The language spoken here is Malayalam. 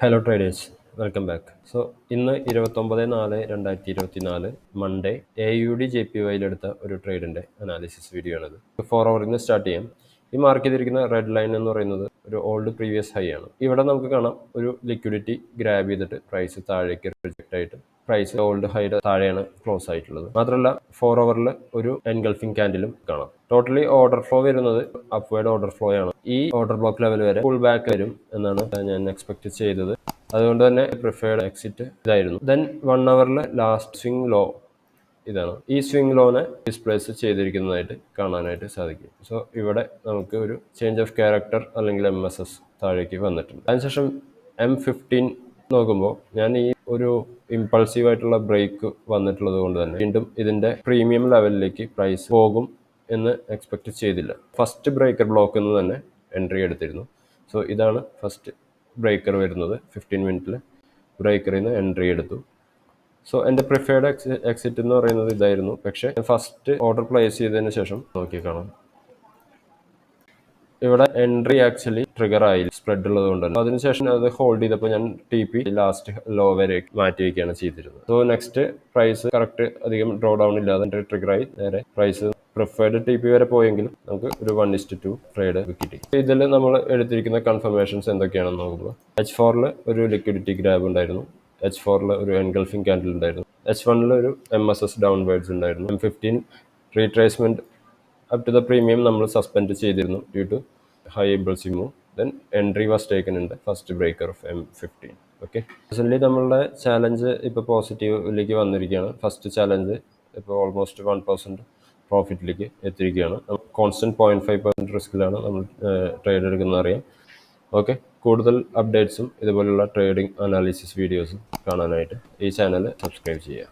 Hello traders, welcome back. So ഇന്ന് 29/4/2024 മൺഡേ AUD JPY ഒരു ട്രേഡിൻ്റെ അനാലിസിസ് വീഡിയോ ആണിത്. 4 hour സ്റ്റാർട്ട് ചെയ്യാം. ഈ മാർക്ക് ചെയ്തിരിക്കുന്ന റെഡ് ലൈൻ എന്ന് പറയുന്നത് ഒരു ഓൾഡ് പ്രീവിയസ് ഹൈ ആണ്. ഇവിടെ നമുക്ക് കാണാം ഒരു ലിക്വിഡിറ്റി ഗ്രാബ് ചെയ്തിട്ട് പ്രൈസ് താഴേക്ക് റിജക്റ്റ് ആയിട്ട് പ്രൈസ് ഓൾഡ് ഹൈയുടെ താഴെയാണ് ക്ലോസ് ആയിട്ടുള്ളത്. മാത്രമല്ല 4 hour ഒരു എൻഗൾഫിംഗ് ക്യാൻഡിലും കാണാം. ടോട്ടലി ഓർഡർ ഫ്ലോ വരുന്നത് അപ്വേർഡ് ഓർഡർ ഫ്ലോ ആണ്. ഈ ഓർഡർ ബ്ലോക്ക് ലെവൽ വരെ ഫുൾ ബാക്ക് വരും എന്നാണ് ഞാൻ എക്സ്പെക്ട് ചെയ്തത്. അതുകൊണ്ട് തന്നെ പ്രിഫേർഡ് എക്സിറ്റ് ഇതായിരുന്നു. Then 1 hour last swing low ഇതാണ്. ഈ സ്വിംഗ് ലോനെ ഡിസ്പ്ലേസ് ചെയ്തിരിക്കുന്നതായിട്ട് കാണാനായിട്ട് സാധിക്കും. സോ ഇവിടെ നമുക്ക് ഒരു ചേഞ്ച് ഓഫ് ക്യാരക്ടർ അല്ലെങ്കിൽ MSS താഴേക്ക് വന്നിട്ടുണ്ട്. അതിനുശേഷം M15 നോക്കുമ്പോൾ ഞാൻ ഈ ഒരു ഇമ്പൾസീവ് ആയിട്ടുള്ള ബ്രേക്ക് വന്നിട്ടുള്ളത് കൊണ്ട് തന്നെ വീണ്ടും ഇതിന്റെ പ്രീമിയം ലെവലിലേക്ക് പ്രൈസ് പോകും എന്ന് എക്സ്പെക്ട് ചെയ്തില്ല. ഫസ്റ്റ് ബ്രേക്കർ ബ്ലോക്ക് എന്ന് തന്നെ എൻട്രി എടുത്തിരുന്നു. സോ ഇതാണ് ഫസ്റ്റ് ബ്രേക്കർ വരുന്നത്. 15 മിനിറ്റിൽ ബ്രേക്കറിൽ നിന്ന് എൻട്രി എടുത്തു. സോ എൻ്റെ പ്രിഫേർഡ് എക്സിറ്റ് എന്ന് പറയുന്നത് ഇതായിരുന്നു. പക്ഷേ ഫസ്റ്റ് ഓർഡർ പ്ലേസ് ചെയ്തതിന് ശേഷം നോക്കി കാണാം, ഇവിടെ എൻട്രി ആക്ച്വലി ട്രിഗർ ആയില്ല, സ്പ്രെഡ് ഉള്ളത് കൊണ്ട് തന്നെ. അതിനുശേഷം അത് ഹോൾഡ് ചെയ്തപ്പോൾ ഞാൻ TP ലാസ്റ്റ് ലോ വരെ മാറ്റി വയ്ക്കുകയാണ് ചെയ്തിരുന്നത്. സോ നെക്സ്റ്റ് പ്രൈസ് കറക്റ്റ് അധികം ഡ്രോ ഡൗൺ ഇല്ലാതെ ട്രിഗർ ആയി നേരെ പ്രൈസ് പ്രിഫേർഡ് TP വരെ പോയെങ്കിലും നമുക്ക് ഒരു 1:2 ട്രേഡ് കിട്ടി. ഇതിൽ നമ്മൾ എടുത്തിരിക്കുന്ന കൺഫർമേഷൻസ് എന്തൊക്കെയാണെന്ന് നോക്കുമ്പോൾ H4 ഒരു ലിക്വിഡിറ്റി ഗ്രാബ് ഉണ്ടായിരുന്നു. H4 ഒരു എൻഗൾഫിംഗ് ക്യാൻഡിൽ ഉണ്ടായിരുന്നു. H1 ഒരു MSS ഡൗൺ വേർഡ്സ് ഉണ്ടായിരുന്നു. M15 retracement up to the premium നമ്മൾ സസ്പെൻഡ് ചെയ്തിരുന്നു due to high impulsive move. Then entry was taken in the first breaker of M15. Okay, recently നമ്മളുടെ ചാലഞ്ച് ഇപ്പോൾ പോസിറ്റീവിലേക്ക് വന്നിരിക്കുകയാണ്. ഫസ്റ്റ് ചാലഞ്ച് ഇപ്പോൾ ഓൾമോസ്റ്റ് 1% പ്രോഫിറ്റിലേക്ക് എത്തിയിരിക്കുകയാണ്. കോൺസ്റ്റൻറ്റ് 0.5% റിസ്കിലാണ് നമ്മൾ ട്രേഡ് എടുക്കുന്നത് അറിയാം. ഓക്കെ, കൂടുതൽ അപ്ഡേറ്റ്സും ഇതുപോലുള്ള ട്രേഡിംഗ് അനാലിസിസ് വീഡിയോസും കാണാനായിട്ട് ഈ ചാനൽ സബ്സ്ക്രൈബ് ചെയ്യുക.